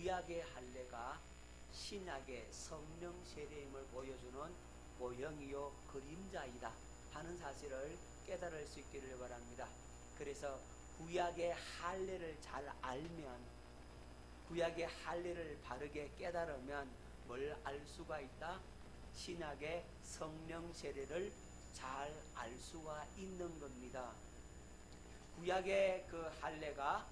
구약의 할례가 신약의 성령 세례임을 보여주는 모형이요 그림자이다 하는 사실을 깨달을 수 있기를 바랍니다. 그래서 구약의 할례를 잘 알면, 구약의 할례를 바르게 깨달으면 뭘 알 수가 있다? 신약의 성령 세례를 잘 알 수가 있는 겁니다. 구약의 그 할례가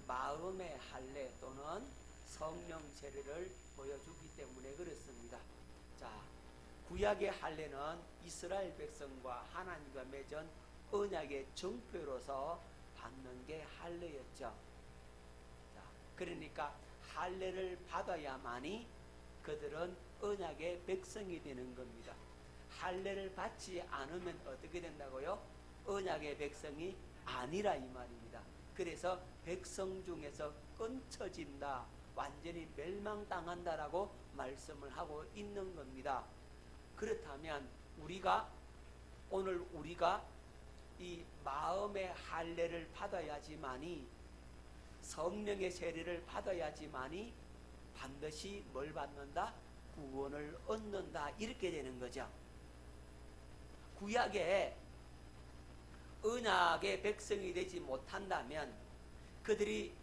마음의 할례 또는 성령 세례를 보여주기 때문에 그렇습니다. 자, 구약의 할례는 이스라엘 백성과 하나님과 맺은 언약의 정표로서 받는 게 할례였죠. 자, 그러니까 할례를 받아야만이 그들은 언약의 백성이 되는 겁니다. 할례를 받지 않으면 어떻게 된다고요? 언약의 백성이 아니라 이 말입니다. 그래서 백성 중에서 끊쳐진다, 완전히 멸망당한다라고 말씀을 하고 있는 겁니다. 그렇다면 오늘 우리가 이 마음의 할례를 받아야지만이, 성령의 세례를 받아야지만이 반드시 뭘 받는다? 구원을 얻는다, 이렇게 되는 거죠. 구약에 언약의 백성이 되지 못한다면, 그들이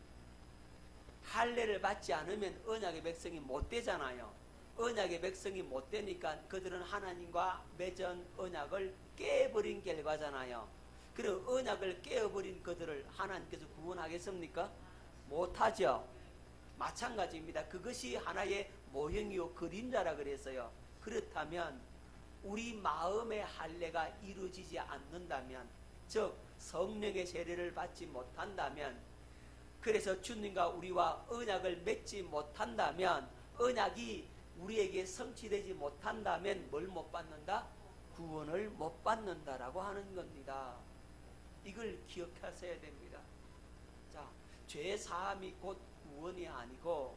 할례를 받지 않으면 언약의 백성이 못 되잖아요. 언약의 백성이 못 되니까 그들은 하나님과 맺은 언약을 깨버린 결과잖아요. 그럼 언약을 깨어버린 그들을 하나님께서 구원하겠습니까? 못하죠. 마찬가지입니다. 그것이 하나의 모형이요 그림자라 그랬어요. 그렇다면 우리 마음의 할례가 이루어지지 않는다면, 즉 성령의 세례를 받지 못한다면, 그래서 주님과 우리와 언약을 맺지 못한다면, 언약이 우리에게 성취되지 못한다면 뭘 못 받는다? 구원을 못 받는다라고 하는 겁니다. 이걸 기억하셔야 됩니다. 자, 죄 사함이 곧 구원이 아니고,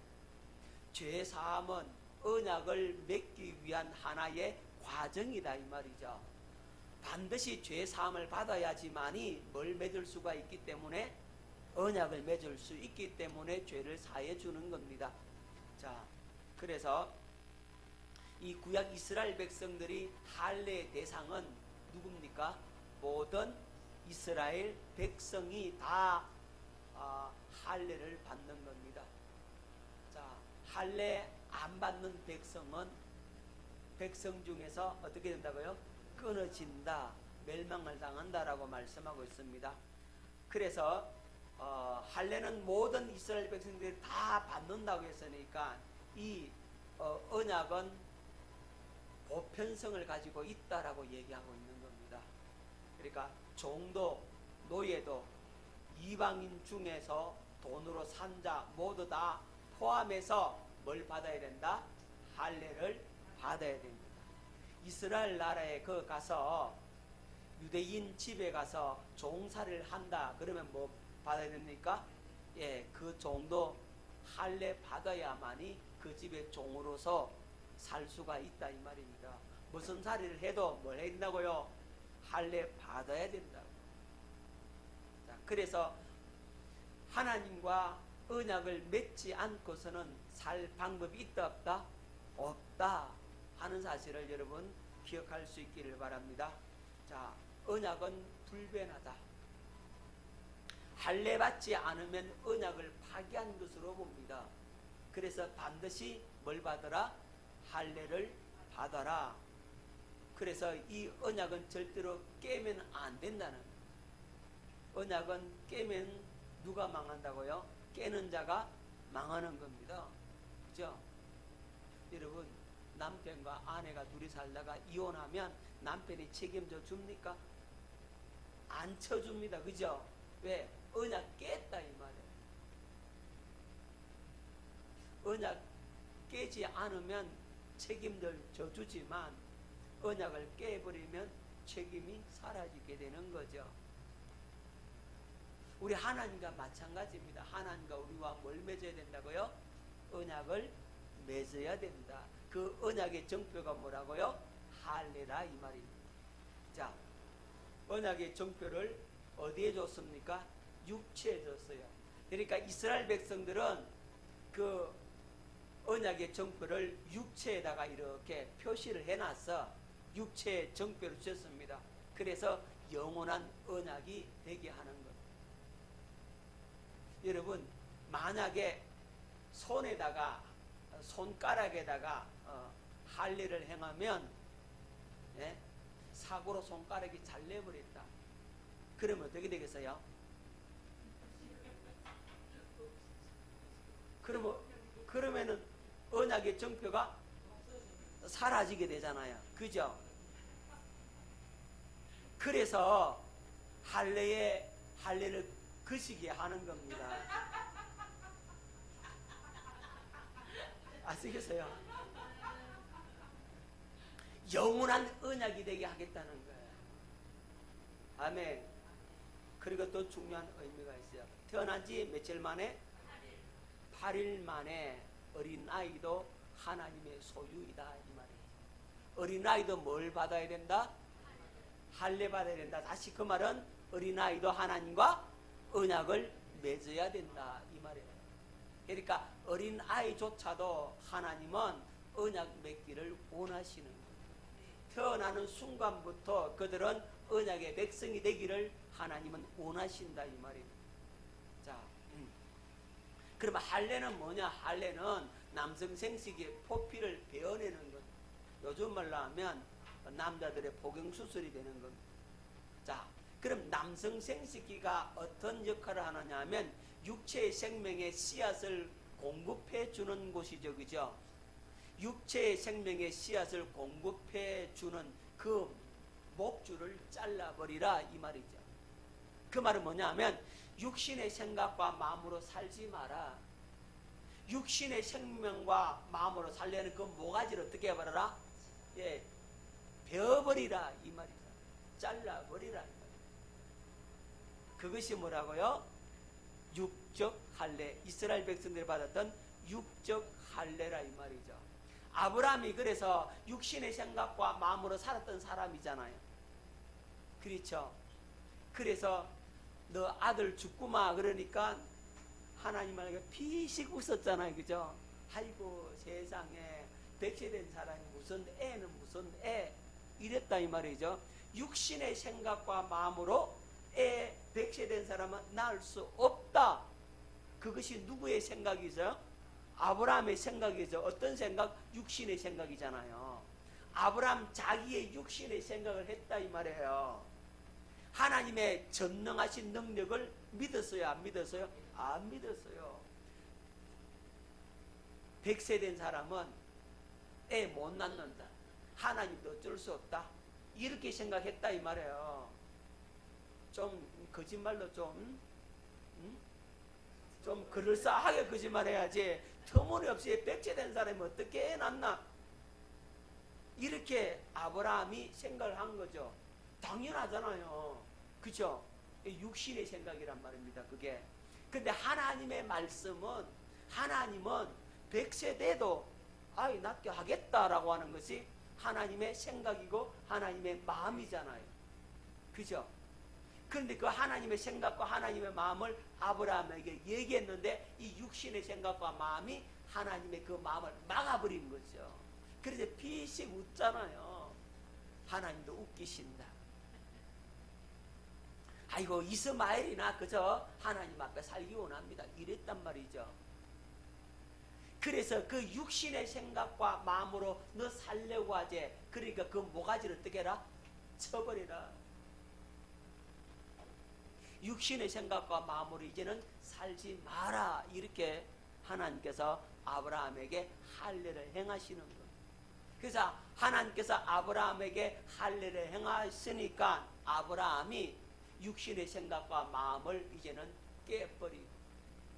죄 사함은 언약을 맺기 위한 하나의 과정이다 이 말이죠. 반드시 죄 사함을 받아야지만이 뭘 맺을 수가 있기 때문에, 언약을 맺을 수 있기 때문에 죄를 사해 주는 겁니다. 자, 그래서 이 구약 이스라엘 백성들이 할례의 대상은 누굽니까? 모든 이스라엘 백성이 다 할례를 받는 겁니다. 자, 할례 안 받는 백성 중에서 어떻게 된다고요? 끊어진다, 멸망을 당한다라고 말씀하고 있습니다. 그래서 할례는 모든 이스라엘 백성들이 다 받는다고 했으니까 이 언약은 보편성을 가지고 있다라고 얘기하고 있는 겁니다. 그러니까 종도, 노예도, 이방인 중에서 돈으로 산 자 모두 다 포함해서 뭘 받아야 된다? 할례를 받아야 됩니다. 이스라엘 나라에 가서 유대인 집에 가서 종살이를 한다 그러면 뭐 받아야 됩니까? 예, 그 종도 할례 받아야만이 그 집의 종으로서 살 수가 있다 이 말입니다. 무슨 살이를 해도 뭘 해야 된다고요? 할례 받아야 된다고. 자, 그래서 하나님과 언약을 맺지 않고서는 살 방법이 있다 없다? 없다 하는 사실을 여러분 기억할 수 있기를 바랍니다. 자, 언약은 불변하다. 할례 받지 않으면 언약을 파기한 것으로 봅니다. 그래서 반드시 뭘 받아라? 할례를 받아라. 그래서 이 언약은 절대로 깨면 안 된다는, 언약은 깨면 누가 망한다고요? 깨는 자가 망하는 겁니다. 그죠? 여러분, 남편과 아내가 둘이 살다가 이혼하면 남편이 책임져 줍니까? 안 쳐줍니다. 그죠? 왜? 언약 깼다 이 말이에요. 언약 깨지 않으면 책임을 져주지만 언약을 깨버리면 책임이 사라지게 되는 거죠. 우리 하나님과 마찬가지입니다. 하나님과 우리와 뭘 맺어야 된다고요? 언약을 맺어야 된다. 그 언약의 정표가 뭐라고요? 할례라 이 말입니다. 자, 언약의 정표를 어디에 줬습니까? 육체에 줬어요. 그러니까 이스라엘 백성들은 그 언약의 정표를 육체에다가 이렇게 표시를 해놨어. 육체의 정표를 주셨습니다. 그래서 영원한 언약이 되게 하는 것. 여러분, 만약에 손가락에다가 할례를 행하면, 예? 사고로 손가락이 잘려버렸다. 그러면 어떻게 되겠어요? 그러면은 언약의 정표가 사라지게 되잖아요. 그죠? 그래서 할례를 거시게 하는 겁니다. 아시겠어요? 영원한 언약이 되게 하겠다는 거예요. 아멘. 그리고 또 중요한 의미가 있어요. 태어난 지 며칠 만에? 8일 만에 어린아이도 하나님의 소유이다 이 말이에요. 어린아이도 뭘 받아야 된다? 할례 받아야 된다. 다시 그 말은 어린아이도 하나님과 언약을 맺어야 된다 이 말이에요. 그러니까 어린아이조차도 하나님은 언약 맺기를 원하시는 거예요. 태어나는 순간부터 그들은 언약의 백성이 되기를 하나님은 원하신다 이 말이에요. 자, 그러면 할례는 뭐냐? 할례는 남성 생식의 포피를 베어내는 것. 요즘 말로 하면 남자들의 복용수술이 되는 겁니다. 자, 그럼 남성 생식기가 어떤 역할을 하느냐 하면 육체의 생명의 씨앗을 공급해 주는 곳이죠. 그죠? 육체의 생명의 씨앗을 공급해 주는 그 목줄을 잘라버리라 이 말이죠. 그 말은 뭐냐 하면 육신의 생각과 마음으로 살지 마라. 육신의 생명과 마음으로 살려는 그 모가지를 어떻게 해버려라? 예, 베어버리라 이 말이죠. 잘라버리라 이 말이죠. 그것이 뭐라고요? 육적 할례. 이스라엘 백성들이 받았던 육적 할례라 이 말이죠. 아브라함이 그래서 육신의 생각과 마음으로 살았던 사람이잖아요. 그렇죠? 그래서 너 아들 죽구마 그러니까 하나님한테 피식 웃었잖아요. 그죠? 아이고 세상에 백세된 사람이 무슨 애는 무슨 애 이랬다 이 말이죠. 육신의 생각과 마음으로 애 백세된 사람은 낳을 수 없다. 그것이 누구의 생각이죠? 아브라함의 생각이죠. 어떤 생각? 육신의 생각이잖아요. 아브라함 자기의 육신의 생각을 했다 이 말이에요. 하나님의 전능하신 능력을 믿었어요? 안 믿었어요? 안 믿었어요. 백세된 사람은 애 못 낳는다. 하나님도 어쩔 수 없다. 이렇게 생각했다 이 말이에요. 좀 거짓말로 좀 그럴싸하게 거짓말해야지. 터무니없이 백세된 사람이 어떻게 애 낳나? 이렇게 아브라함이 생각을 한 거죠. 당연하잖아요. 그죠? 육신의 생각이란 말입니다. 그게. 근데 하나님의 말씀은 하나님은 백세돼도 아이 낳게 하겠다라고 하는 것이 하나님의 생각이고 하나님의 마음이잖아요. 그죠? 그런데 그 하나님의 생각과 하나님의 마음을 아브라함에게 얘기했는데 이 육신의 생각과 마음이 하나님의 그 마음을 막아버린 거죠. 그래서 피식 웃잖아요. 하나님도 웃기신다. 아이고 이스마엘이나 그저 하나님 앞에 살기 원합니다. 이랬단 말이죠. 그래서 그 육신의 생각과 마음으로 너 살려고 하지. 그러니까 그 모가지를 어떻게 해라? 쳐버리라. 육신의 생각과 마음으로 이제는 살지 마라. 이렇게 하나님께서 아브라함에게 할례를 행하시는 것. 그래서 하나님께서 아브라함에게 할례를 행하시니까 아브라함이 육신의 생각과 마음을 이제는 깨버리고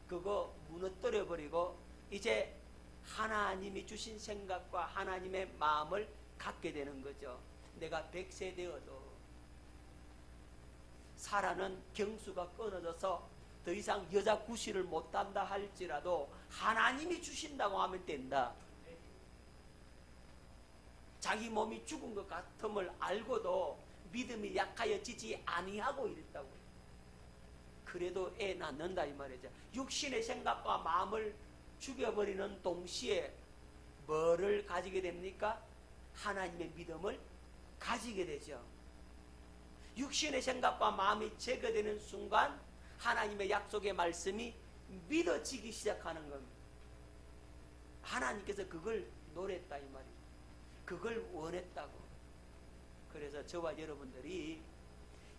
그거 무너뜨려버리고 이제 하나님이 주신 생각과 하나님의 마음을 갖게 되는 거죠. 내가 100세 되어도 사라는 경수가 끊어져서 더 이상 여자 구실을 못한다 할지라도 하나님이 주신다고 하면 된다. 자기 몸이 죽은 것 같음을 알고도 믿음이 약하여지지 아니하고 이랬다고. 그래도 애 낳는다 이 말이죠. 육신의 생각과 마음을 죽여버리는 동시에 뭐를 가지게 됩니까? 하나님의 믿음을 가지게 되죠. 육신의 생각과 마음이 제거되는 순간 하나님의 약속의 말씀이 믿어지기 시작하는 겁니다. 하나님께서 그걸 노렸다 이 말이에요. 그걸 원했다고. 그래서 저와 여러분들이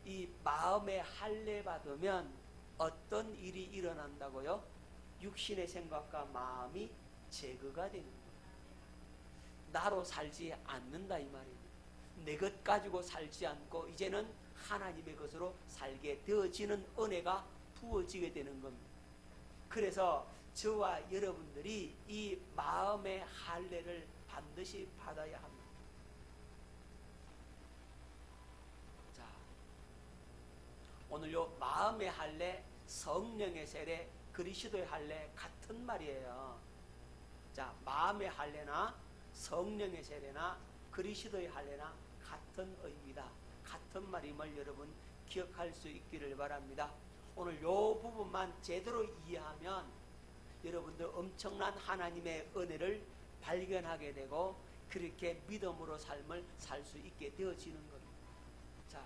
이 마음의 할례 받으면 어떤 일이 일어난다고요? 육신의 생각과 마음이 제거가 되는 거예요. 나로 살지 않는다 이 말이에요. 내 것 가지고 살지 않고 이제는 하나님의 것으로 살게 되어지는 은혜가 부어지게 되는 겁니다. 그래서 저와 여러분들이 이 마음의 할례를 반드시 받아야 합니다. 자, 오늘 요 마음의 할례, 성령의 세례, 그리스도의 할례 같은 말이에요. 자, 마음의 할례나 성령의 세례나 그리스도의 할례나 같은 의미다. 같은 말임을 여러분 기억할 수 있기를 바랍니다. 오늘 요 부분만 제대로 이해하면 여러분들 엄청난 하나님의 은혜를 발견하게 되고 그렇게 믿음으로 삶을 살 수 있게 되어지는 겁니다. 자,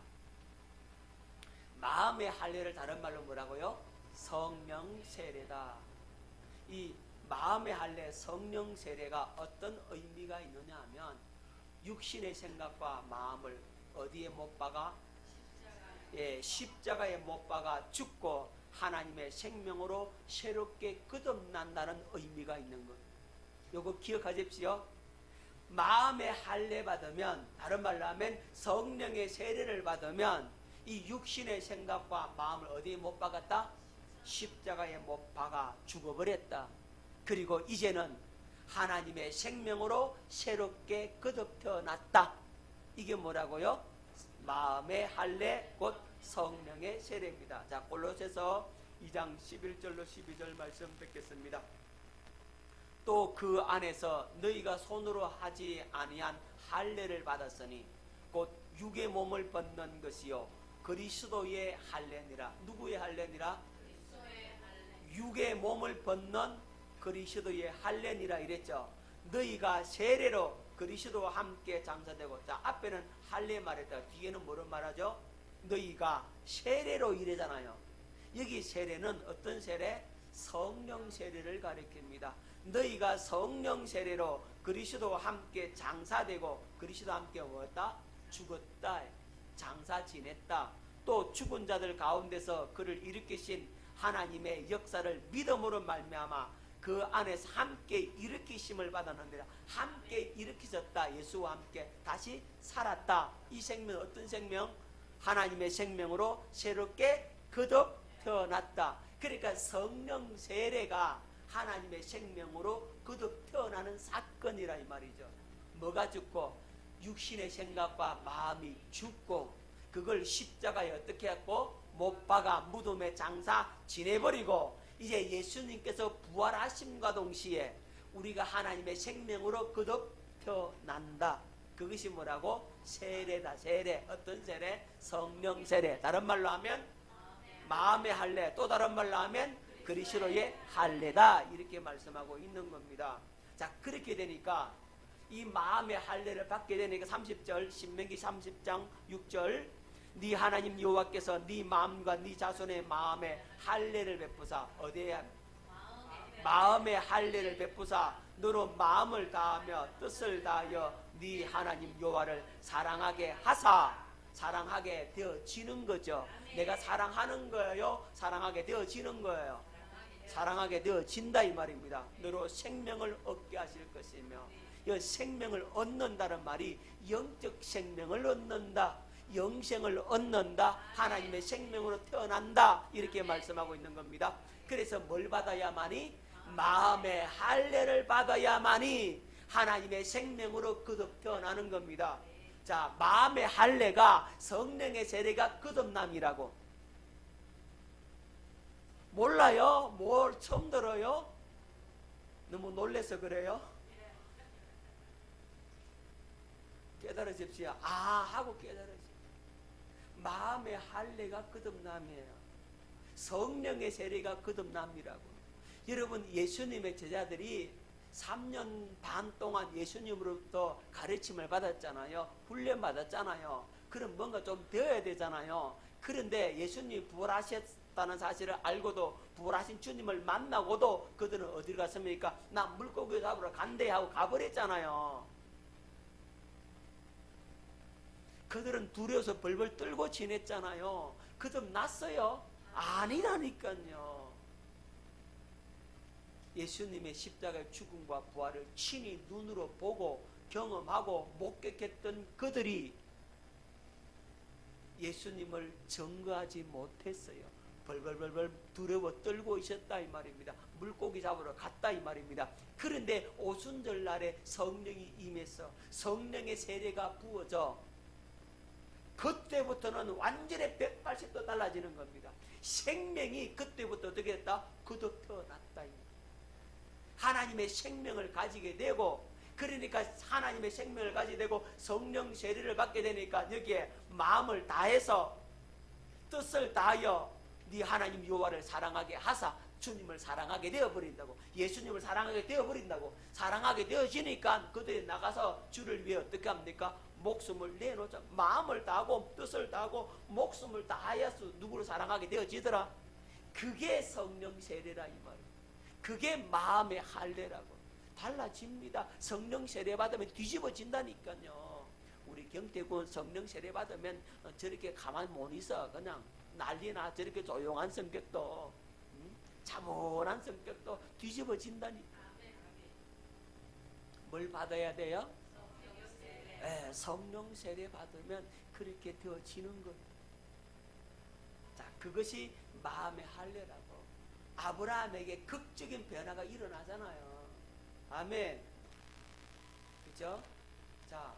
마음의 할례를 다른 말로 뭐라고요? 성령 세례다. 이 마음의 할례, 성령 세례가 어떤 의미가 있느냐 하면 육신의 생각과 마음을 어디에 못 박아? 십자가에 못 박아 죽고 하나님의 생명으로 새롭게 거듭난다는 의미가 있는 것. 요거 기억하십시오. 마음의 할례 받으면, 다른 말로 하면 성령의 세례를 받으면 이 육신의 생각과 마음을 어디에 못 박았다? 십자가에 못 박아 죽어버렸다. 그리고 이제는 하나님의 생명으로 새롭게 거듭 태어났다. 이게 뭐라고요? 마음의 할례 곧 성령의 세례입니다. 자, 골로새서 2장 11절로 12절 말씀 듣겠습니다. 또 그 안에서 너희가 손으로 하지 아니한 할례를 받았으니 곧 육의 몸을 벗는 것이요 그리스도의 할례니라. 누구의 할례니라? 육의 몸을 벗는 그리스도의 할례니라 이랬죠. 너희가 세례로 그리스도와 함께 장사되고, 자, 앞에는 할례 말했다. 뒤에는 뭐를 말하죠? 너희가 세례로 이래잖아요. 여기 세례는 어떤 세례? 성령 세례를 가리킵니다. 너희가 성령 세례로 그리스도와 함께 장사되고 그리스도와 함께 뭐였다? 죽었다. 장사 지냈다. 또 죽은 자들 가운데서 그를 일으키신 하나님의 역사를 믿음으로 말미암아 그 안에서 함께 일으키심을 받았는데 함께 일으키셨다. 예수와 함께 다시 살았다. 이 생명은 어떤 생명? 하나님의 생명으로 새롭게 거듭 태어났다. 그러니까 성령 세례가 하나님의 생명으로 거듭 태어나는 사건이라 이 말이죠. 뭐가 죽고? 육신의 생각과 마음이 죽고 그걸 십자가에 어떻게 했고? 못 박아 무덤에 장사 지내버리고 이제 예수님께서 부활하심과 동시에 우리가 하나님의 생명으로 거듭 태어난다. 그것이 뭐라고? 세례다. 세례. 어떤 세례? 성령 세례. 다른 말로 하면 마음의 할례. 또 다른 말로 하면 그리스도의 할례다. 이렇게 말씀하고 있는 겁니다. 자, 그렇게 되니까 이 마음의 할례를 받게 되니까 30절 신명기 30장 6절 네 하나님 여호와께서 네 마음과 네 자손의 마음에 할례를 베푸사. 어디에? 마음의 할례를 베푸사 너로 마음을 다하며 뜻을 다하여 네 하나님 여호와를 사랑하게 하사. 사랑하게 되어지는 거죠. 내가 사랑하는 거예요? 사랑하게 되어지는 거예요? 사랑하게 되어진다 이 말입니다. 너로 생명을 얻게 하실 것이며, 이 생명을 얻는다는 말이 영적 생명을 얻는다, 영생을 얻는다, 하나님의 생명으로 태어난다, 이렇게 말씀하고 있는 겁니다. 그래서 뭘 받아야만이? 마음의 할례를 받아야만이 하나님의 생명으로 거듭 태어나는 겁니다. 자, 마음의 할례가 성령의 세례가 거듭남이라고. 몰라요? 뭘 처음 들어요? 너무 놀래서 그래요? 깨달으십시오. 아 하고 깨달으십시오. 마음의 할례가 거듭남이에요. 성령의 세례가 거듭남이라고. 여러분, 예수님의 제자들이 3년 반 동안 예수님으로부터 가르침을 받았잖아요. 훈련 받았잖아요. 그럼 뭔가 좀 배워야 되잖아요. 그런데 예수님이 부활하셨다는 사실을 알고도 부활하신 주님을 만나고도 그들은 어디를 갔습니까? 나 물고기 잡으러 간대 하고 가버렸잖아요. 그들은 두려워서 벌벌 떨고 지냈잖아요. 그들 났어요? 아니라니까요. 예수님의 십자가의 죽음과 부활을 친히 눈으로 보고 경험하고 목격했던 그들이 예수님을 증거하지 못했어요. 벌벌벌벌 두려워 떨고 있었다 이 말입니다. 물고기 잡으러 갔다 이 말입니다. 그런데 오순절 날에 성령이 임해서 성령의 세례가 부어져 그때부터는 완전히 180도 달라지는 겁니다. 생명이 그때부터 어떻게 됐다? 거듭 태어났다. 하나님의 생명을 가지게 되고, 그러니까 하나님의 생명을 가지게 되고 성령 세례를 받게 되니까 여기에 마음을 다해서 뜻을 다하여 네 하나님 여호와를 사랑하게 하사 주님을 사랑하게 되어버린다고, 예수님을 사랑하게 되어버린다고. 사랑하게 되어지니까 그들이 나가서 주를 위해 어떻게 합니까? 목숨을 내놓자. 마음을 다하고 뜻을 다하고 목숨을 다하여서 누구를 사랑하게 되어지더라. 그게 성령 세례라 이 말이에요. 그게 마음의 할례라고. 달라집니다. 성령 세례 받으면 뒤집어진다니까요. 우리 경태군 성령 세례 받으면 저렇게 가만히 못 있어. 그냥 난리나. 저렇게 조용한 성격도 차분한 성격도 뒤집어진다니까. 뭘 받아야 돼요? 네, 성령 세례 받으면 그렇게 되어지는 것. 자, 그것이 마음의 할례라고. 아브라함에게 극적인 변화가 일어나잖아요. 아멘. 그죠? 자,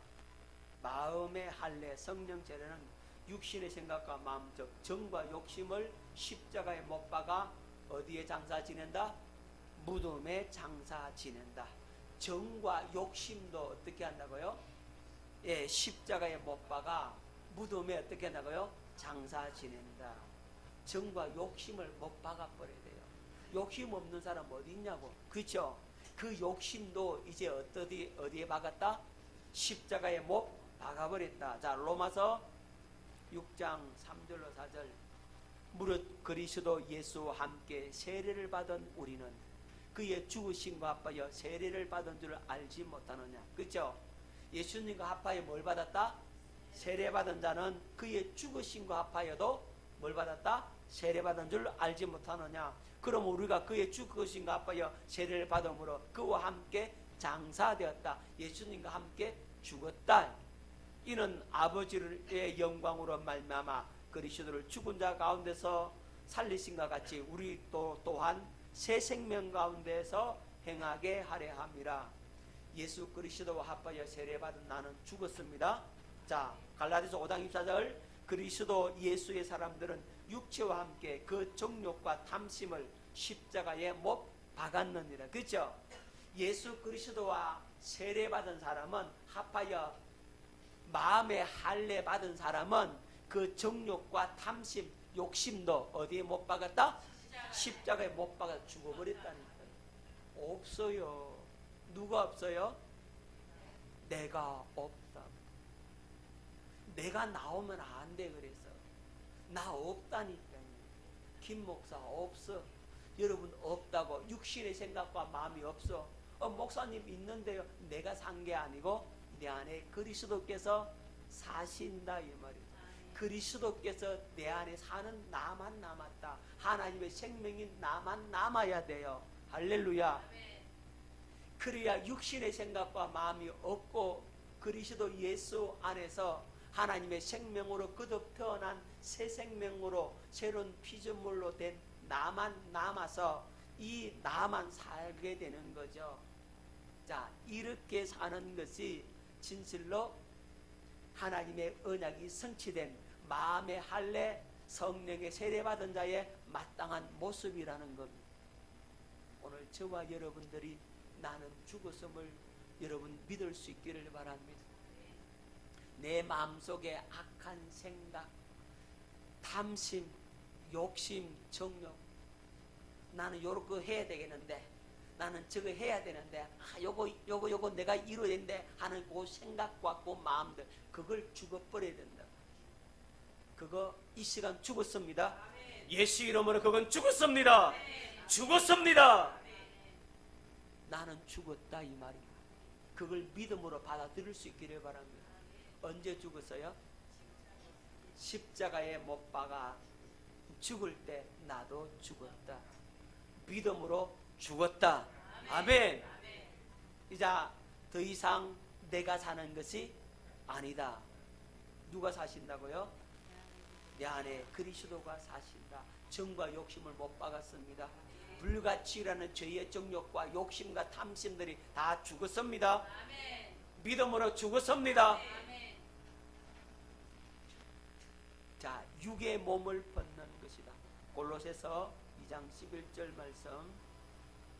마음의 할례, 성령 세례는 육신의 생각과 마음적 정과 욕심을 십자가에 못 박아 어디에 장사 지낸다? 무덤에 장사 지낸다. 정과 욕심도 어떻게 한다고요? 예, 십자가에 못 박아 무덤에 어떻게 한다고요? 장사 지낸다. 정과 욕심을 못 박아 버려야 돼요. 욕심 없는 사람 어디 있냐고. 그렇죠? 그 욕심도 이제 어디에 박았다? 십자가에 못 박아버렸다. 자, 로마서 6장 3절로 4절. 무릇 그리스도 예수와 함께 세례를 받은 우리는 그의 죽으심과 합하여 세례를 받은 줄 알지 못하느냐. 그렇죠? 예수님과 합하여 뭘 받았다? 세례 받은 자는 그의 죽으심과 합하여도 뭘 받았다? 세례 받은 줄 알지 못하느냐. 그럼 우리가 그의 죽으심과 합하여 세례를 받음으로 그와 함께 장사되었다. 예수님과 함께 죽었다. 이는 아버지의 영광으로 말미암아 그리스도를 죽은 자 가운데서 살리신과 같이 우리 또한 새 생명 가운데서 행하게 하려 함이라. 예수 그리스도와 합하여 세례받은 나는 죽었습니다. 자, 갈라디아서 5장 24절. 그리스도 예수의 사람들은 육체와 함께 그 정욕과 탐심을 십자가에 못 박았느니라. 그렇죠? 예수 그리스도와 세례받은 사람은 합하여 마음의 할례 받은 사람은 그 정욕과 탐심, 욕심도 어디에 못 박았다? 십자가에 못 박아 죽어버렸다니까요. 없어요. 누가 없어요? 내가 없다. 내가 나오면 안 돼. 그래서 나 없다니까요. 김 목사 없어. 여러분 없다고. 육신의 생각과 마음이 없어. 목사님 있는데요. 내가 산 게 아니고 내 안에 그리스도께서 사신다 이 말이에요. 그리스도께서 내 안에 사는 나만 남았다. 하나님의 생명이 나만 남아야 돼요. 할렐루야. 그래야 육신의 생각과 마음이 없고 그리스도 예수 안에서 하나님의 생명으로 거듭 태어난 새 생명으로 새로운 피조물로 된 나만 남아서 이 나만 살게 되는 거죠. 자, 이렇게 사는 것이 진실로 하나님의 언약이 성취된 마음의 할례, 성령의 세례받은 자의 마땅한 모습이라는 겁니다. 오늘 저와 여러분들이 나는 죽었음을 여러분 믿을 수 있기를 바랍니다. 내 마음속에 악한 생각, 탐심, 욕심, 정욕, 나는 요렇게 해야 되겠는데, 나는 저거 해야 되는데, 요거 내가 이뤄야 되는데 하는 그 생각과 그 마음들, 그걸 죽어버려야 된다. 그거 이 시간 죽었습니다. 예수 이름으로 그건 죽었습니다. 죽었습니다. 나는 죽었다, 이 말이야. 그걸 믿음으로 받아들일 수 있기를 바랍니다. 언제 죽었어요? 십자가에 못 박아 죽을 때 나도 죽었다. 믿음으로 죽었다. 아멘. 이제 더 이상 내가 사는 것이 아니다. 누가 사신다고요? 내 안에 그리스도가 사신다. 정과 욕심을 못 박았습니다. 불같이 일하는 죄의 정욕과 욕심과 탐심들이 다 죽었습니다. 믿음으로 죽었습니다. 자, 육의 몸을 벗는 것이다. 골로새서 2장 11절 말씀.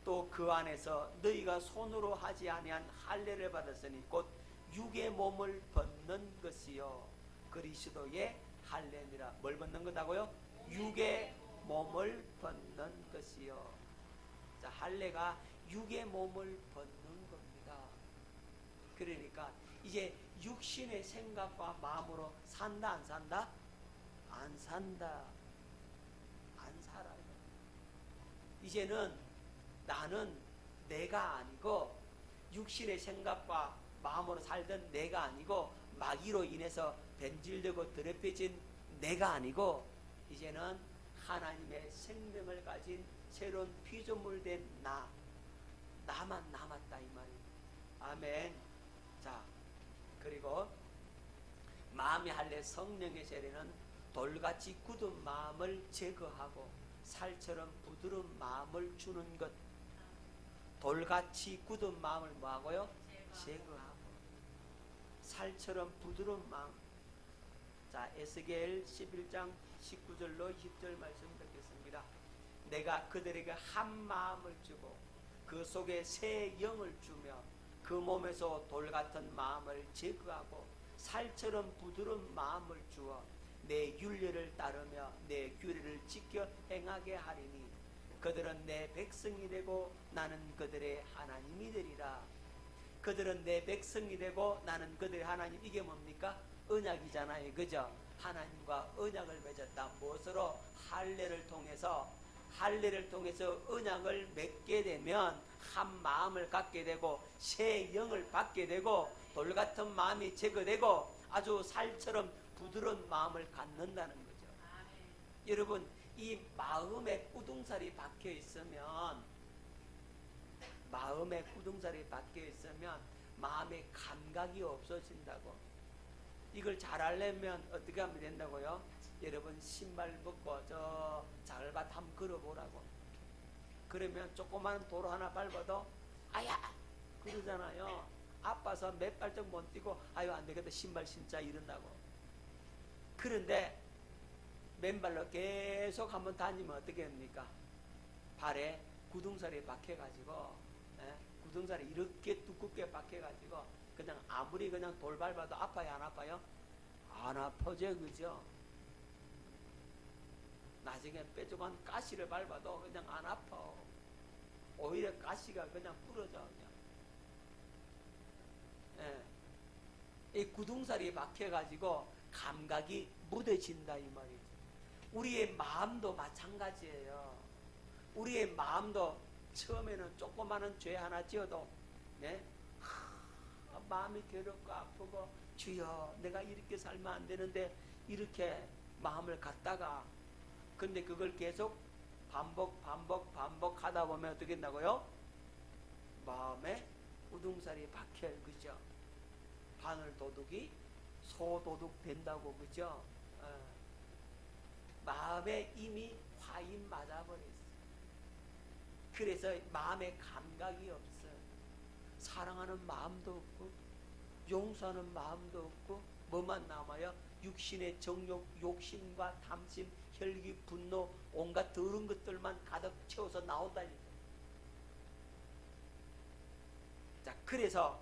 또 그 안에서 너희가 손으로 하지 아니한 할례를 받았으니 곧 육의 몸을 벗는 것이요 그리스도의 할례니라. 뭘 벗는 거다고요? 육의 몸을 벗는 것이요. 자, 할례가 육의 몸을 벗는 겁니다. 그러니까 이제 육신의 생각과 마음으로 산다, 안 산다? 안 산다. 안 살아요. 이제는 나는 내가 아니고, 육신의 생각과 마음으로 살던 내가 아니고, 마귀로 인해서 변질되고 더럽혀진 내가 아니고, 이제는 하나님의 생명을 가진 새로운 피조물 된 나만 남았다, 이 말이에요. 아멘. 자, 그리고 마음의 할례, 성령의 세례는 돌같이 굳은 마음을 제거하고 살처럼 부드러운 마음을 주는 것. 돌같이 굳은 마음을 뭐하고요? 제거하고 살처럼 부드러운 마음. 자, 에스겔 11장 19절로 20절 말씀 듣겠습니다. 내가 그들에게 한 마음을 주고 그 속에 새 영을 주며 그 몸에서 돌같은 마음을 제거하고 살처럼 부드러운 마음을 주어 내 율례를 따르며 내 규례를 지켜 행하게 하리니 그들은 내 백성이 되고 나는 그들의 하나님이 되리라. 그들은 내 백성이 되고 나는 그들의 하나님. 이게 뭡니까? 언약이잖아요. 그죠? 하나님과 언약을 맺었다. 무엇으로? 할례를 통해서. 할례를 통해서 언약을 맺게 되면 한 마음을 갖게 되고 새 영을 받게 되고 돌같은 마음이 제거되고 아주 살처럼 부드러운 마음을 갖는다는 거죠. 여러분, 이 마음에 꾸둥살이 박혀 있으면, 마음에 꾸둥살이 박혀 있으면 마음의 감각이 없어진다고. 이걸 잘 알려면 어떻게 하면 된다고요? 여러분, 신발 벗고 저 자갈밭 한번 걸어보라고. 그러면 조그만 도로 하나 밟아도 아야 그러잖아요. 아파서 몇 발짝 못 뛰고 아유 안 되겠다 신발 신자 이런다고. 그런데 맨발로 계속 한번 다니면 어떻게 합니까? 발에 구둥살이 박혀가지고, 구둥살이 이렇게 두껍게 박혀가지고 그냥 아무리 그냥 돌 밟아도 아파요, 안 아파요? 안 아파져, 그죠? 나중에 뾰족한 가시를 밟아도 그냥 안 아파. 오히려 가시가 그냥 부러져, 그냥. 이 구둥살이 박혀가지고 감각이 무뎌진다, 이 말이죠. 우리의 마음도 마찬가지예요. 우리의 마음도 처음에는 조그마한 죄 하나 지어도 마음이 괴롭고 아프고 주여 내가 이렇게 살면 안 되는데 이렇게 마음을 갖다가 근데 그걸 계속 반복하다 보면 어떻게 된다고요? 마음에 우등살이 박혀요. 그죠? 바늘 도둑이 소도둑 된다고. 그죠? 마음에 이미 화인 맞아버렸어요. 그래서 마음에 감각이 없어요. 사랑하는 마음도 없고 용서하는 마음도 없고 뭐만 남아요? 육신의 정욕, 욕심과 탐심, 혈기, 분노, 온갖 더러운 것들만 가득 채워서 나온다니까. 자, 그래서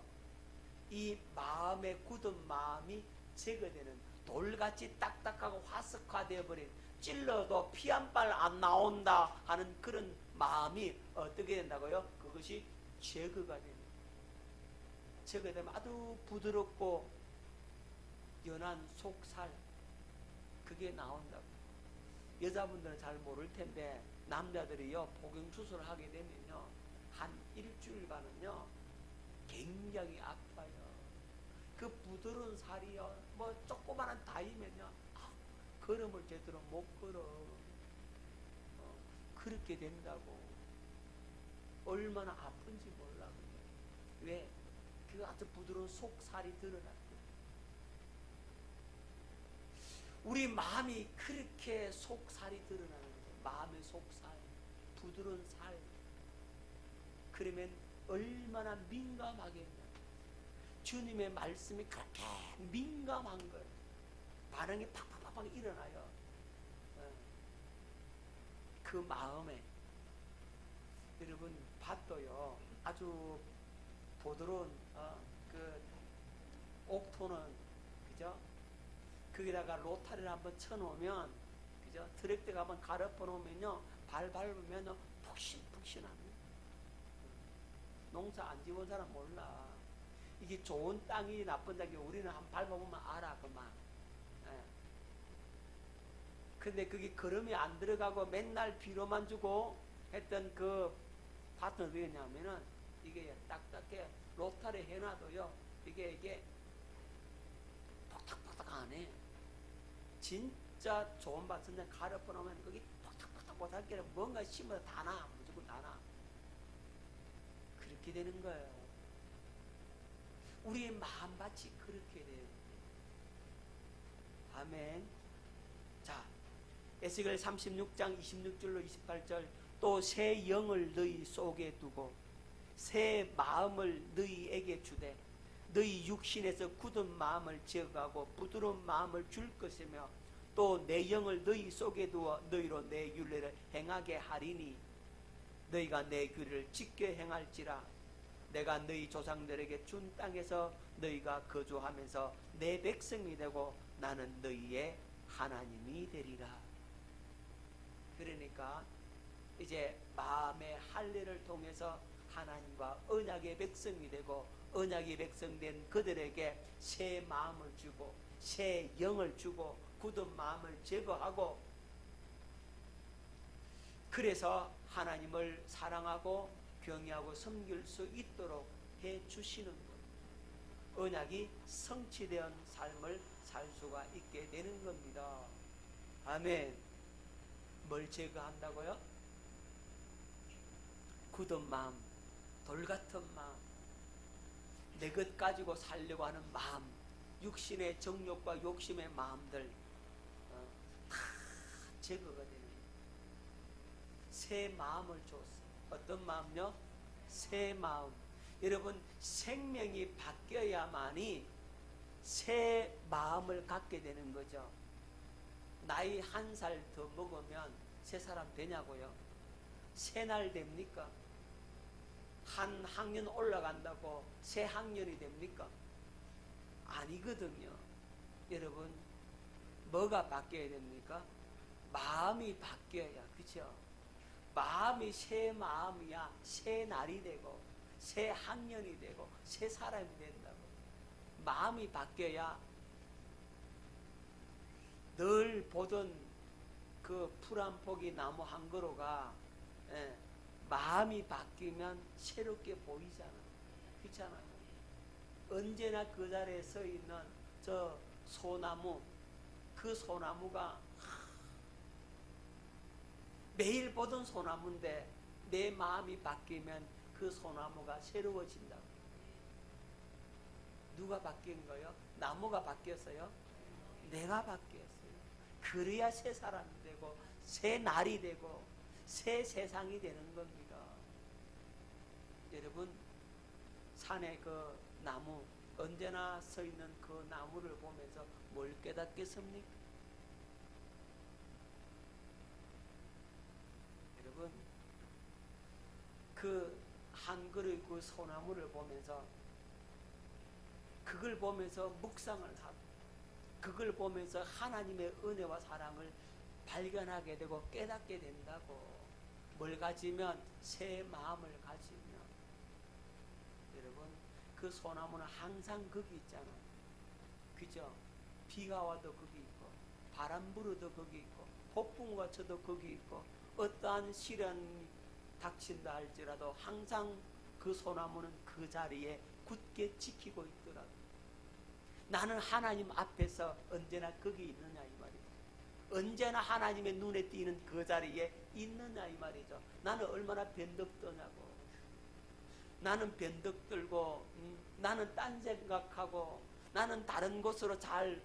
이 마음의 굳은 마음이 제거되는 돌같이 딱딱하고 화석화되어 버린 찔러도 피 한 발 안 나온다 하는 그런 마음이 어떻게 된다고요? 그것이 제거가 됩니다. 제거되면 아주 부드럽고 연한 속살, 그게 나온다고. 여자분들은 잘 모를 텐데 남자들이요 복용수술을 하게 되면요 한 일주일간은요 굉장히 아파요. 그 부드러운 살이요 뭐 조그마한 다이면요 걸음을 제대로 못 걸어. 그렇게 된다고. 얼마나 아픈지 몰라. 왜? 그 아주 부드러운 속살이 드러났고. 우리 마음이 그렇게 속살이 드러나는 거예요. 마음의 속살, 부드러운 살. 그러면 얼마나 민감하겠냐. 주님의 말씀이 그렇게 민감한 거예요. 반응이 팍팍팍 일어나요. 그 마음에. 여러분 밭도요 아주 부드러운 그 옥토는 그죠? 거기다가 로타리를 한번 쳐놓으면 그죠? 트랙터가 한번 갈아엎어 놓으면요 발 밟으면 푹신푹신합니다. 농사 안 지은 사람 몰라. 이게 좋은 땅이 나쁜 땅이 우리는 한번 밟아보면 알아 그만. 근데 그게 걸음이 안 들어가고 맨날 비료만 주고 했던 그 밭은 어떻게 했냐면은 이게 딱딱해. 로타리 해놔도요 이게 퍽탁퍽탁 안 해. 진짜 좋은 밭은 그냥 갈아엎어 놓으면 거기 퍽탁퍽탁 못할 게 뭔가 심어도 다 나. 무조건 다 나. 그렇게 되는 거예요. 우리의 마음밭이 그렇게 돼요. 아멘. 자, 에스겔 36장 26절로 28절. 또 새 영을 너희 속에 두고 새 마음을 너희에게 주되 너희 육신에서 굳은 마음을 제거하고 부드러운 마음을 줄 것이며 또 내 영을 너희 속에 두어 너희로 내 율례를 행하게 하리니 너희가 내 규례를 지켜 행할지라. 내가 너희 조상들에게 준 땅에서 너희가 거주하면서 내 백성이 되고 나는 너희의 하나님이 되리라. 그러니까 이제 마음의 할례를 통해서 하나님과 언약의 백성이 되고 언약의 백성된 그들에게 새 마음을 주고 새 영을 주고 굳은 마음을 제거하고 그래서 하나님을 사랑하고 경외하고 섬길 수 있도록 해주시는 것. 언약이 성취된 삶을 살 수가 있게 되는 겁니다. 아멘. 뭘 제거한다고요? 굳은 마음, 돌같은 마음, 내 것 가지고 살려고 하는 마음, 육신의 정욕과 욕심의 마음들 다 제거가 되는 거예요. 새 마음을 줬어. 어떤 마음요? 새 마음. 여러분 생명이 바뀌어야만이 새 마음을 갖게 되는 거죠. 나이 한 살 더 먹으면 새 사람 되냐고요? 새 날 됩니까? 한 학년 올라간다고 새 학년이 됩니까? 아니거든요. 여러분 뭐가 바뀌어야 됩니까? 마음이 바뀌어야. 그렇죠? 마음이 새 마음이야 새 날이 되고 새 학년이 되고 새 사람이 된다고. 마음이 바뀌어야 늘 보던 그 풀 한 포기 나무 한 그루가 마음이 바뀌면 새롭게 보이잖아. 그렇잖아요. 언제나 그 자리에 서 있는 저 소나무, 그 소나무가 매일 보던 소나무인데 내 마음이 바뀌면 그 소나무가 새로워진다고. 누가 바뀐 거요? 나무가 바뀌었어요? 내가 바뀌었어요. 그래야 새 사람이 되고 새 날이 되고 새 세상이 되는 겁니다. 여러분 산에 그 나무 언제나 서 있는 그 나무를 보면서 뭘 깨닫겠습니까? 여러분 그 한 그루의 그 소나무를 보면서 그걸 보면서 묵상을 하고 그걸 보면서 하나님의 은혜와 사랑을 발견하게 되고 깨닫게 된다고. 뭘 가지면? 새 마음을 가지면. 여러분, 그 소나무는 항상 거기 있잖아요. 그죠? 비가 와도 거기 있고, 바람 불어도 거기 있고, 폭풍과 쳐도 거기 있고, 어떠한 시련이 닥친다 할지라도 항상 그 소나무는 그 자리에 굳게 지키고 있더라고요. 나는 하나님 앞에서 언제나 거기 있느냐 이 말이죠. 언제나 하나님의 눈에 띄는 그 자리에 있느냐 이 말이죠. 나는 얼마나 변덕 떠냐고. 나는 변덕 들고 나는 딴 생각하고 나는 다른 곳으로 잘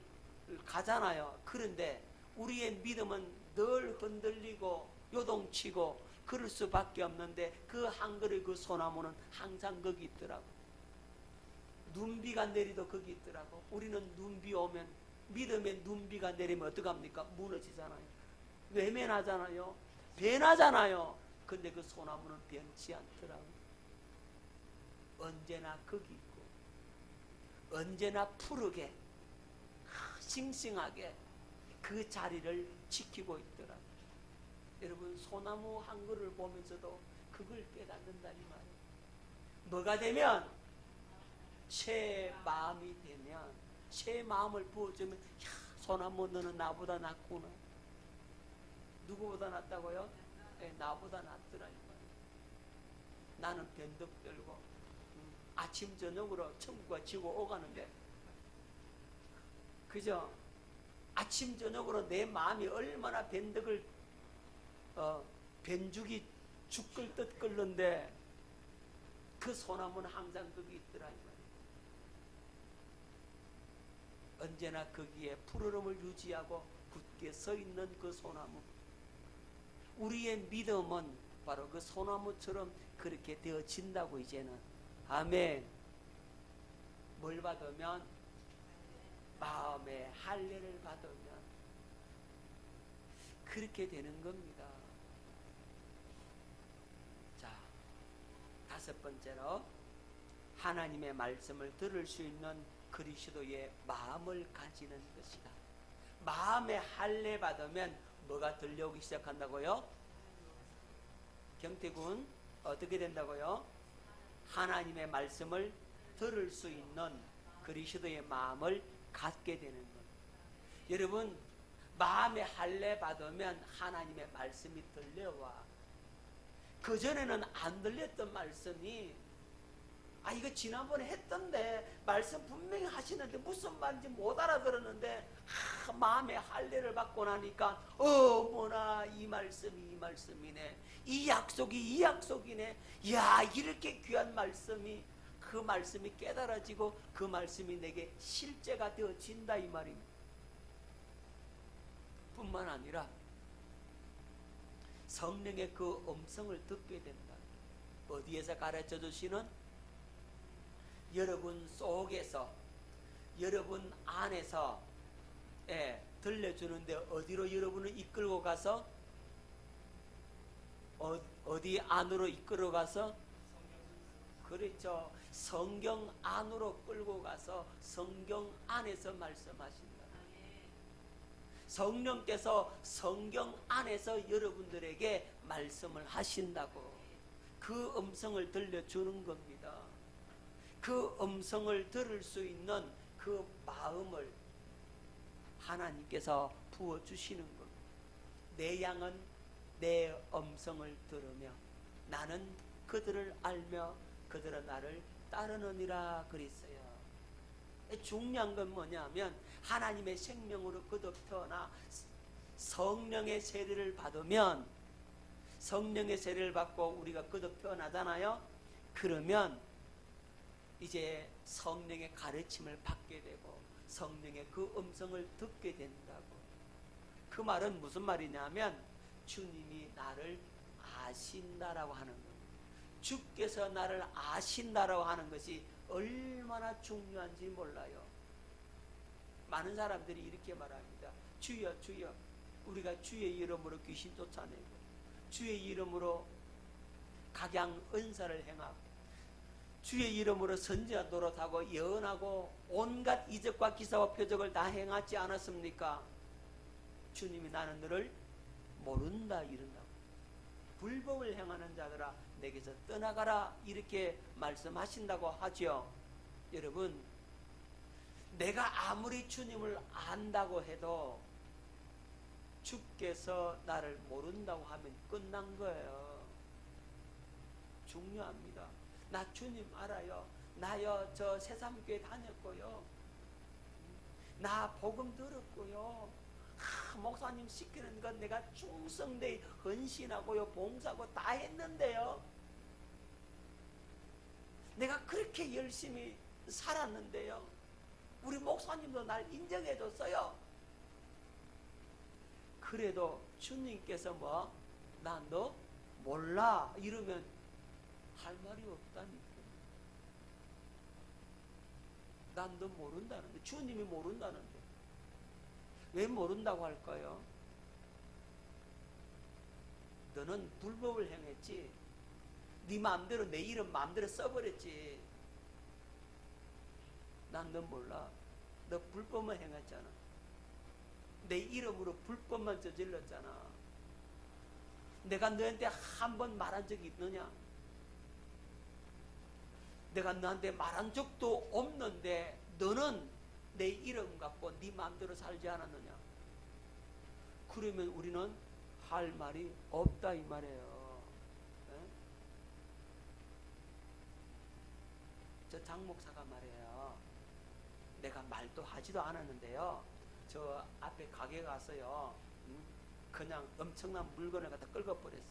가잖아요. 그런데 우리의 믿음은 늘 흔들리고 요동치고 그럴 수밖에 없는데 그 한 그릇 그 소나무는 항상 거기 있더라고. 눈비가 내리도 거기 있더라고. 우리는 눈비 오면 믿음의 눈비가 내리면 어떡합니까? 무너지잖아요. 외면하잖아요. 변하잖아요. 근데 그 소나무는 변치 않더라고. 언제나 거기 있고 언제나 푸르게 싱싱하게 그 자리를 지키고 있더라고. 여러분, 소나무 한 그릇을 보면서도 그걸 깨닫는다 이 말이에요. 뭐가 되면? 새 마음이 되면, 새 마음을 부어주면, 야, 소나무 너는 나보다 낫구나. 누구보다 낫다고요? 네, 나보다 낫더라 이 말이에요. 나는 변덕 들고 아침 저녁으로 천국과 지구 오가는데, 그죠? 아침 저녁으로 내 마음이 얼마나 변덕을 변죽이 죽 끓듯 끓는데 그 소나무는 항상 거기 있더라 이 말이에요. 언제나 거기에 푸르름을 유지하고 굳게 서 있는 그 소나무. 우리의 믿음은 바로 그 소나무처럼 그렇게 되어진다고 이제는. 아멘. 뭘 받으면? 마음의 할례를 받으면 그렇게 되는 겁니다. 자, 다섯 번째로 하나님의 말씀을 들을 수 있는 그리스도의 마음을 가지는 것이다. 마음의 할례 받으면 뭐가 들려오기 시작한다고요? 경태군 어떻게 된다고요? 하나님의 말씀을 들을 수 있는 그리스도의 마음을 갖게 되는 것. 여러분, 마음의 할례 받으면 하나님의 말씀이 들려와. 그전에는 안 들렸던 말씀이, 아 이거 지난번에 했던데 말씀 분명히 하시는데 무슨 말인지 못 알아들었는데 마음의 할례를 받고 나니까 어머나 이 말씀이 이 말씀이네, 이 약속이 이 약속이네, 야 이렇게 귀한 말씀이, 그 말씀이 깨달아지고 그 말씀이 내게 실제가 되어진다 이 말입니다. 뿐만 아니라 성령의 그 음성을 듣게 된다. 어디에서 가르쳐 주시는? 여러분 속에서, 여러분 안에서 들려주는데 어디로 여러분을 이끌고 가서? 어디 안으로 이끌어 가서? 그렇죠. 성경 안으로 끌고 가서 성경 안에서 말씀하신다. 성령께서 성경 안에서 여러분들에게 말씀을 하신다고. 그 음성을 들려주는 겁니다. 그 음성을 들을 수 있는 그 마음을 하나님께서 부어주시는 겁니다. 내 양은 내 음성을 들으며 나는 그들을 알며 그들은 나를 따르느니라 그랬어요. 중요한 건 뭐냐면 하나님의 생명으로 거듭 태어나 성령의 세례를 받으면, 성령의 세례를 받고 우리가 거듭 태어나잖아요. 그러면 이제 성령의 가르침을 받게 되고 성령의 그 음성을 듣게 된다고. 그 말은 무슨 말이냐면 주님이 나를 아신다라고 하는 겁니다. 주께서 나를 아신다라고 하는 것이 얼마나 중요한지 몰라요. 많은 사람들이 이렇게 말합니다. 주여 주여, 우리가 주의 이름으로 귀신 쫓아내고 주의 이름으로 각양 은사를 행하고 주의 이름으로 선지자 노릇하고 예언하고 온갖 이적과 기사와 표적을 다 행하지 않았습니까? 주님이 나는 너를 모른다 이른다고. 불법을 행하는 자들아 내게서 떠나가라 이렇게 말씀하신다고 하죠. 여러분, 내가 아무리 주님을 안다고 해도 주께서 나를 모른다고 하면 끝난 거예요. 중요합니다. 나 주님 알아요. 나요 저 새삼교회 다녔고요. 나 복음 들었고요. 목사님 시키는 건 내가 충성되이 헌신하고요 봉사하고 다 했는데요. 내가 그렇게 열심히 살았는데요. 우리 목사님도 날 인정해 줬어요. 그래도 주님께서 나 너 몰라 이러면 할 말이 없다니까. 난 너 모른다는데, 주님이 모른다는데 왜 모른다고 할까요? 너는 불법을 행했지. 네 마음대로 내 이름 마음대로 써버렸지. 난 너 몰라. 너 불법만 행했잖아. 내 이름으로 불법만 저질렀잖아. 내가 너한테 한 번 말한 적이 있느냐? 내가 너한테 말한 적도 없는데 너는 내 이름 갖고 네 마음대로 살지 않았느냐? 그러면 우리는 할 말이 없다 이 말이에요. 에? 저 장 목사가 말해요. 내가 말도 하지도 않았는데요. 저 앞에 가게 가서요. 그냥 엄청난 물건을 갖다 긁어버렸어.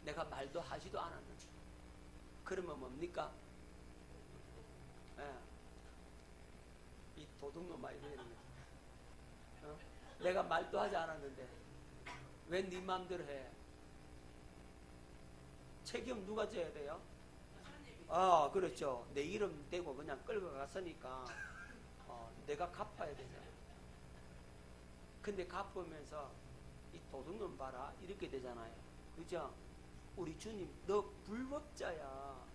내가 말도 하지도 않았는데. 그러면 뭡니까? 예. 이 도둑놈아 이러는 거야. 내가 말도 하지 않았는데 왜 네 마음대로 해? 책임 누가 져야 돼요? 그렇죠. 내 이름 대고 그냥 끌고 갔으니까 내가 갚아야 되잖아. 근데 갚으면서 이 도둑놈 봐라 이렇게 되잖아요. 그죠? 우리 주님, 너 불법자야.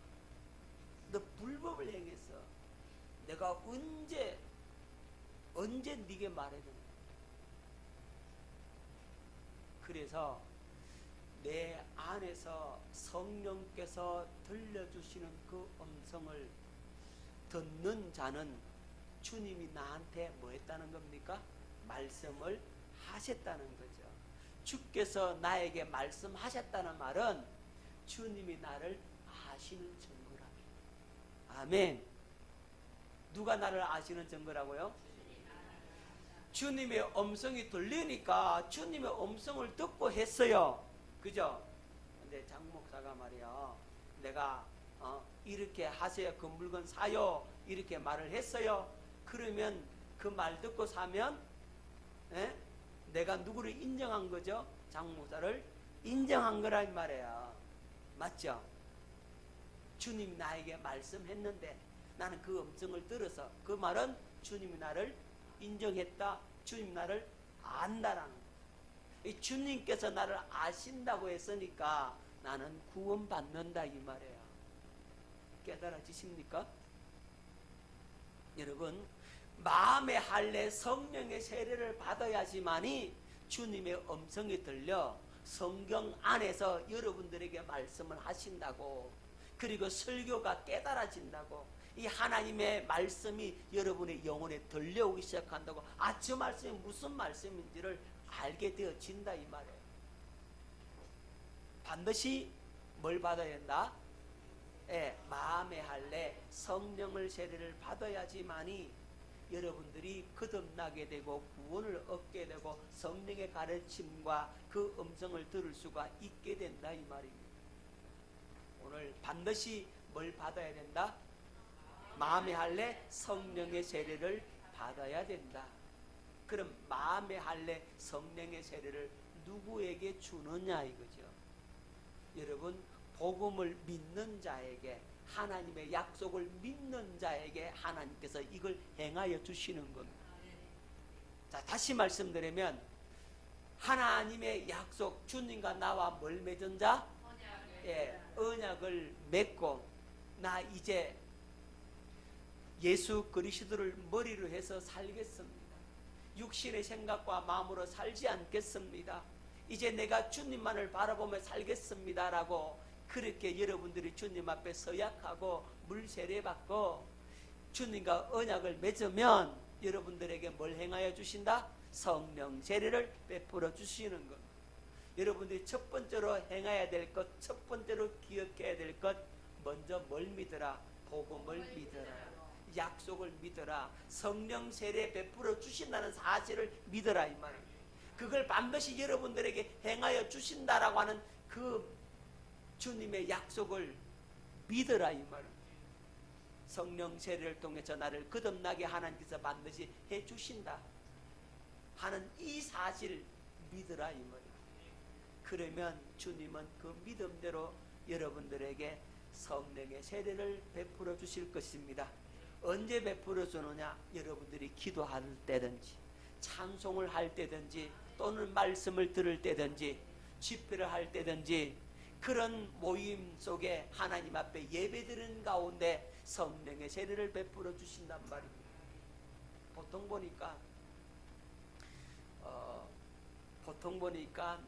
너 불법을 행했어. 내가 언제 네게 말해줬냐. 그래서 내 안에서 성령께서 들려주시는 그 음성을 듣는 자는 주님이 나한테 뭐 했다는 겁니까? 말씀을 하셨다는 거죠. 주께서 나에게 말씀하셨다는 말은 주님이 나를 아시는 증거랍니다. 아멘. 누가 나를 아시는 증거라고요? 주님의 음성이 들리니까 주님의 음성을 듣고 했어요. 그죠? 근데 장 목사가 말이야, 내가 이렇게 하세요, 그 물건 사요 이렇게 말을 했어요. 그러면 그 말 듣고 사면 내가 누구를 인정한 거죠? 장 목사를 인정한 거라 이 말이에요. 맞죠? 주님이 나에게 말씀했는데 나는 그 음성을 들어서 그 말은 주님이 나를 인정했다, 주님이 나를 안다라는 거예요. 주님께서 나를 아신다고 했으니까 나는 구원받는다 이 말이에요. 깨달아지십니까? 여러분, 마음의 할례 성령의 세례를 받아야지만이 주님의 음성이 들려 성경 안에서 여러분들에게 말씀을 하신다고, 그리고 설교가 깨달아진다고, 이 하나님의 말씀이 여러분의 영혼에 들려오기 시작한다고, 저 말씀이 무슨 말씀인지를 알게 되어진다 이 말이에요. 반드시 뭘 받아야 된다? 마음의 할례 성령을 세례를 받아야지만이 여러분들이 거듭나게 되고 구원을 얻게 되고 성령의 가르침과 그 음성을 들을 수가 있게 된다 이 말입니다. 오늘 반드시 뭘 받아야 된다? 마음의 할례 성령의 세례를 받아야 된다. 그럼 마음의 할례 성령의 세례를 누구에게 주느냐 이거죠. 여러분, 복음을 믿는 자에게, 하나님의 약속을 믿는 자에게 하나님께서 이걸 행하여 주시는 겁니다. 자, 다시 말씀드리면 하나님의 약속, 주님과 나와 뭘 맺은 자? 언약을 맺고 나 이제 예수 그리스도를 머리로 해서 살겠습니다. 육신의 생각과 마음으로 살지 않겠습니다. 이제 내가 주님만을 바라보며 살겠습니다라고 그렇게 여러분들이 주님 앞에 서약하고 물 세례받고 주님과 언약을 맺으면 여러분들에게 뭘 행하여 주신다? 성령 세례를 베풀어 주시는 것. 여러분들이 첫 번째로 행해야 될 것, 첫 번째로 기억해야 될 것, 먼저 뭘 믿어라? 복음을 믿어라. 약속을 믿어라. 성령 세례 베풀어 주신다는 사실을 믿어라 이 말입니다. 그걸 반드시 여러분들에게 행하여 주신다라고 하는 그 주님의 약속을 믿어라 이 말입니다. 성령 세례를 통해서 나를 거듭나게 하나님께서 반드시 해주신다 하는 이 사실 믿으라 이 말이에요. 그러면 주님은 그 믿음대로 여러분들에게 성령의 세례를 베풀어 주실 것입니다. 언제 베풀어 주느냐? 여러분들이 기도할 때든지 찬송을 할 때든지 또는 말씀을 들을 때든지 집회를 할 때든지 그런 모임 속에 하나님 앞에 예배드리는 가운데 성령의 세례를 베풀어 주신단 말입니다. 보통 보니까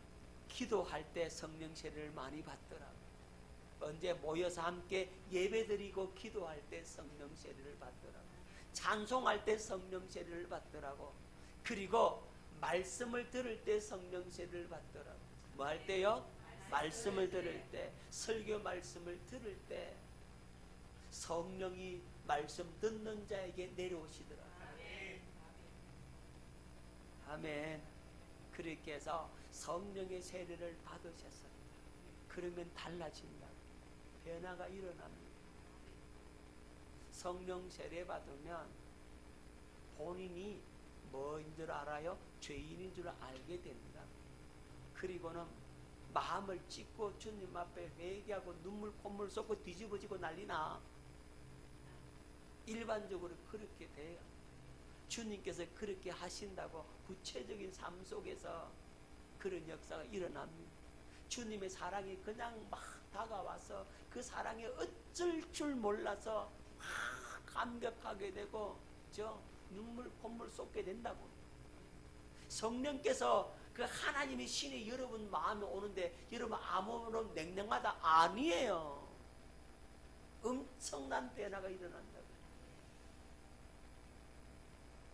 기도할 때 성령 세례를 많이 받더라고요. 언제 모여서 함께 예배드리고 기도할 때 성령 세례를 받더라고요. 찬송할 때 성령 세례를 받더라고. 그리고 말씀을 들을 때 성령 세례를 받더라고. 뭐 할 때요? 말씀을 들을 때, 설교 말씀을 들을 때 성령이 말씀 듣는 자에게 내려오시더라고요. 아멘. 그렇게 해서 성령의 세례를 받으셨어요. 그러면 달라진다. 변화가 일어납니다. 성령 세례 받으면 본인이 뭐인 줄 알아요? 죄인인 줄 알게 됩니다. 그리고는 마음을 찢고 주님 앞에 회개하고 눈물 콧물 쏟고 뒤집어지고 난리나. 일반적으로 그렇게 돼요. 주님께서 그렇게 하신다고 구체적인 삶 속에서 그런 역사가 일어납니다. 주님의 사랑이 그냥 막 다가와서 그 사랑에 어쩔 줄 몰라서 막 감격하게 되고 눈물 콧물 쏟게 된다고. 성령께서 그 하나님의 신이 여러분 마음에 오는데 여러분 아무런 냉랭하다 아니에요. 엄청난 변화가 일어난다고.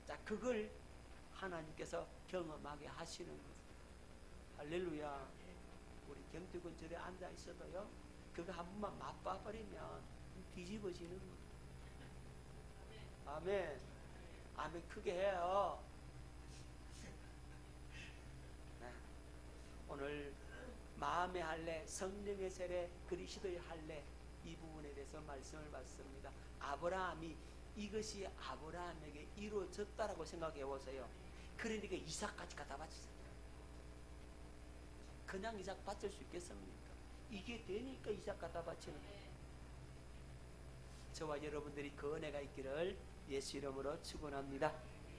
자, 그걸 하나님께서 경험하게 하시는 거예요. 할렐루야. 우리 경태군 절에 앉아 있어도요, 그거 한 번만 맛봐버리면 뒤집어지는 거예요. 아멘. 아멘. 크게 해요. 네. 오늘 마음의 할례, 성령의 세례, 그리스도의 할례 이 부분에 대해서 말씀을 받습니다. 아브라함이 이것이 아브라함에게 이루어졌다라고 생각해 보세요. 그러니까 이삭까지 갖다 바치잖아요. 그냥 이삭 바칠 수 있겠습니까? 이게 되니까 이삭 갖다 바치는 거예요. 저와 여러분들이 그 은혜가 있기를 예수 이름으로 축원합니다.